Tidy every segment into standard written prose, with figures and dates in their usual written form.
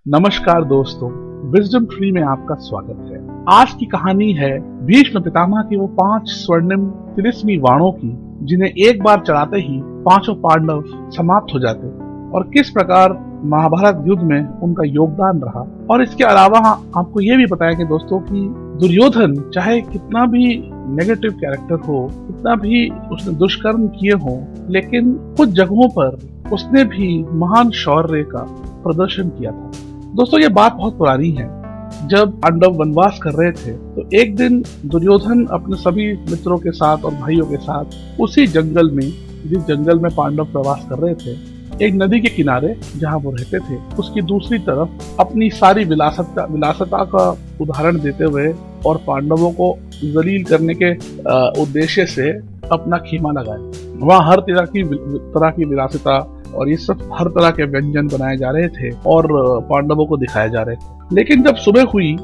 नमस्कार दोस्तों, wisdom tree में आपका स्वागत है। आज की कहानी है भीष्म पितामह की वो 5 स्वर्णिम तिलिस्मी बाणों की, जिन्हें एक बार चलाते ही पांचों पांडव समाप्त हो जाते, और किस प्रकार महाभारत युद्ध में उनका योगदान रहा। और इसके अलावा आपको ये भी बताएंगे दोस्तों कि दुर्योधन चाहे कितना भी नेगेटिव कैरेक्टर हो, कितना भी उसने दुष्कर्म किए हों, लेकिन कुछ जगहों पर उसने भी महान शौर्य का प्रदर्शन किया था। दोस्तों, ये बात बहुत पुरानी है। जब पांडव वनवास कर रहे थे तो एक दिन दुर्योधन अपने सभी मित्रों के साथ और भाइयों के साथ उसी जंगल में, जिस जंगल में पांडव प्रवास कर रहे थे, एक नदी के किनारे जहां वो रहते थे, उसकी दूसरी तरफ अपनी सारी विलासता का उदाहरण देते हुए और पांडवों को जलील करने के उद्देश्य से अपना खेमा लगाए। वहाँ हर तरह की विलासिता और ये सब हर तरह के व्यंजन बनाए जा रहे थे और पांडवों को दिखाए जा रहे थे। लेकिन जब सुबह हुई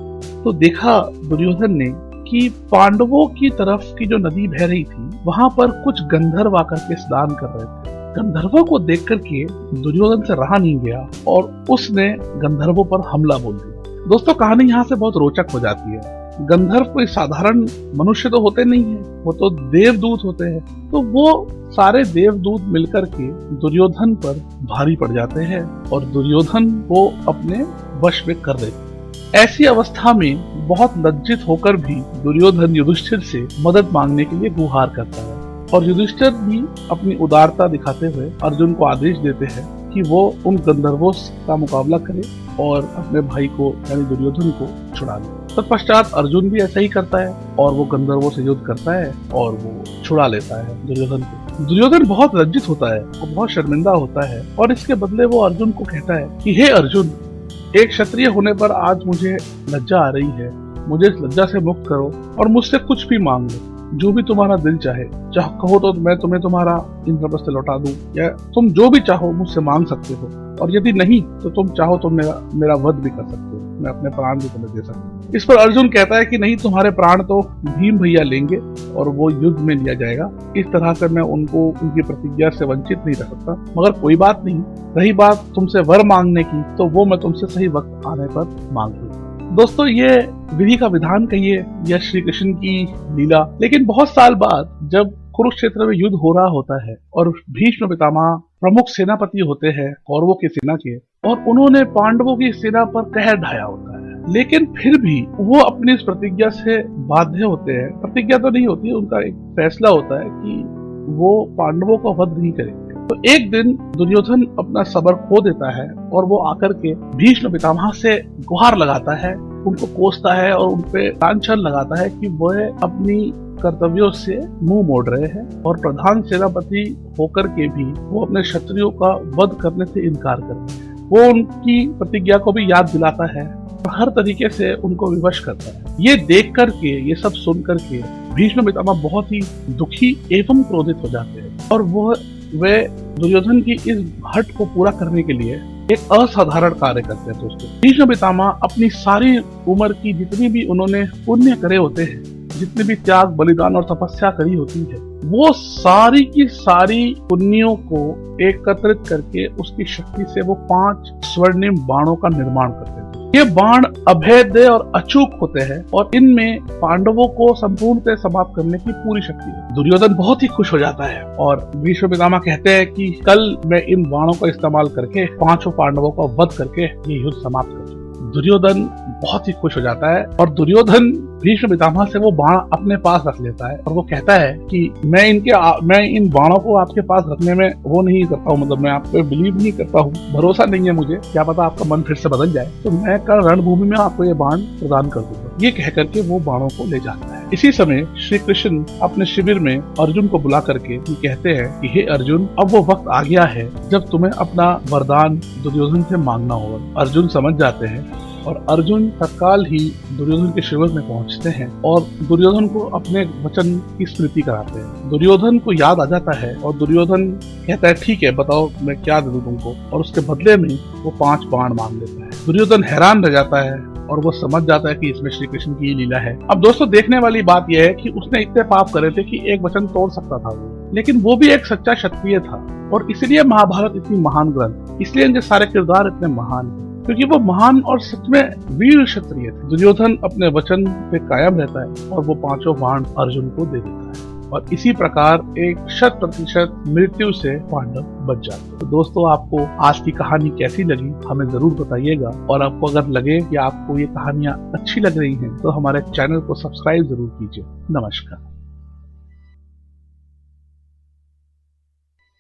तो देखा दुर्योधन ने कि पांडवों की तरफ की जो नदी बह रही थी, वहां पर कुछ गंधर्व आकर के स्नान कर रहे थे। गंधर्वों को देख करके दुर्योधन से रहा नहीं गया और उसने गंधर्वों पर हमला बोल दिया। दोस्तों, कहानी यहाँ से बहुत रोचक हो जाती है। गंधर्व कोई साधारण मनुष्य तो होते नहीं है, वो तो देवदूत होते हैं। तो वो सारे देवदूत मिलकर के दुर्योधन पर भारी पड़ जाते हैं और दुर्योधन को अपने वश में कर लेते। ऐसी अवस्था में बहुत लज्जित होकर भी दुर्योधन युधिष्ठिर से मदद मांगने के लिए गुहार करता है और युधिष्ठिर भी अपनी उदारता दिखाते हुए अर्जुन को आदेश देते हैं कि वो उन गंधर्वों का मुकाबला करे और अपने भाई को यानी दुर्योधन को छुड़ा ले। तत्पश्चात अर्जुन भी ऐसा ही करता है और वो गंधर्वों से युद्ध करता है और वो छुड़ा लेता है दुर्योधन को। दुर्योधन बहुत लज्जित होता है और बहुत शर्मिंदा होता है और इसके बदले वो अर्जुन को कहता है कि हे अर्जुन, एक क्षत्रिय होने पर आज मुझे लज्जा आ रही है, मुझे इस लज्जा से मुक्त करो और मुझसे कुछ भी मांग लो, जो भी तुम्हारा दिल चाहे। कहो तो मैं तुम्हें तुम्हारा इंद्रप्रस्थ लौटा दूं, या तुम जो भी चाहो मुझसे मांग सकते हो, और यदि नहीं तो तुम चाहो तो मेरा वध भी कर सकते हो, मैं अपने प्राण भी तुम्हें दे सकता हूँ। इस पर अर्जुन कहता है कि नहीं, तुम्हारे प्राण तो भीम भैया लेंगे और वो युद्ध में लिया जाएगा। इस तरह से मैं उनको उनकी प्रतिज्ञा से वंचित नहीं रह सकता, मगर कोई बात नहीं। रही बात तुमसे वर मांगने की, तो वो मैं तुमसे सही वक्त आने पर मांग लूंगा। दोस्तों, ये विधि का विधान कहिए या श्री कृष्ण की लीला। लेकिन बहुत साल बाद जब कुरुक्षेत्र में युद्ध हो रहा होता है और भीष्म पितामह प्रमुख सेनापति होते हैं कौरवों की सेना के, और उन्होंने पांडवों की सेना पर कहर ढाया होता है, लेकिन फिर भी वो अपनी इस प्रतिज्ञा से बाध्य होते हैं। प्रतिज्ञा तो नहीं होती है, उनका एक फैसला होता है कि वो पांडवों का वध नहीं करेंगे। तो एक दिन दुर्योधन अपना सब्र खो देता है और वो आकर के भीष्म पितामह से गुहार लगाता है, उनको कोसता है और उनपे लांछन लगाता है कि वह अपनी कर्तव्यों से मुंह मोड़ रहे हैं और प्रधान सेनापति होकर के भी वो अपने क्षत्रियों का वध करने से इनकार कर रहे हैं। वो उनकी प्रतिज्ञा को भी याद दिलाता है और हर तरीके से उनको विवश करता है। ये देख करके, ये सब सुन करके भीष्म पितामह बहुत ही दुखी एवं क्रोधित हो जाते हैं और वे दुर्योधन की इस हट को पूरा करने के लिए एक असाधारण कार्य करते हैं। दोस्तों, भीष्म पितामह अपनी सारी उम्र की जितनी भी उन्होंने पुण्य करे होते हैं, जितने भी त्याग, बलिदान और तपस्या करी होती है, वो सारी की सारी पुण्यों को एकत्रित करके उसकी शक्ति से वो 5 स्वर्णिम बाणों का निर्माण करते हैं। ये बाण अभेद्य और अचूक होते हैं और इनमें पांडवों को संपूर्णतः समाप्त करने की पूरी शक्ति है। दुर्योधन बहुत ही खुश हो जाता है और भीष्म पितामह कहते हैं कि कल मैं इन बाणों का इस्तेमाल करके 5 पांडवों का वध करके ये युद्ध समाप्त कर दूं। दुर्योधन बहुत ही खुश हो जाता है और दुर्योधन भीष्म पितामह से वो बाण अपने पास रख लेता है और वो कहता है कि मैं इन बाणों को आपके पास रखने में वो नहीं करता हूँ, मतलब मैं आप पे बिलीव नहीं करता हूँ, भरोसा नहीं है मुझे, क्या पता आपका मन फिर से बदल जाए, तो मैं कल रणभूमि में आपको ये बाण प्रदान कर दूंगा। ये कह करके वो बाणों को ले जाता है। इसी समय श्री कृष्ण अपने शिविर में अर्जुन को बुला करके कहते हैं कि हे अर्जुन, अब वो वक्त आ गया है जब तुम्हें अपना वरदान दुर्योधन से मांगना होगा। अर्जुन समझ जाते हैं और अर्जुन तत्काल ही दुर्योधन के शिविर में पहुंचते हैं और दुर्योधन को अपने वचन की स्मृति कराते हैं। दुर्योधन को याद आ जाता है और दुर्योधन कहता है ठीक है, बताओ मैं क्या दे दूं तुमको, और उसके बदले में वो 5 बाण मांग लेता है। दुर्योधन हैरान रह जाता है और वो समझ जाता है कि इसमें श्री कृष्ण की लीला है। अब दोस्तों, देखने वाली बात यह है कि उसने इतने पाप करे थे कि एक वचन तोड़ सकता था वो, लेकिन वो भी एक सच्चा क्षत्रिय था और इसलिए महाभारत इतनी महान ग्रंथ, इसलिए इनके सारे किरदार इतने महान हैं। क्योंकि वो महान और सच में वीर क्षत्रिय थे। दुर्योधन अपने वचन पे कायम रहता है और वो 5 बाण अर्जुन को दे देता है और इसी प्रकार एक 100% मृत्यु से पांडव बच जाते। तो दोस्तों, आपको आज की कहानी कैसी लगी हमें जरूर बताइएगा, और आपको अगर लगे कि आपको ये कहानियां अच्छी लग रही हैं तो हमारे चैनल को सब्सक्राइब जरूर कीजिए। नमस्कार।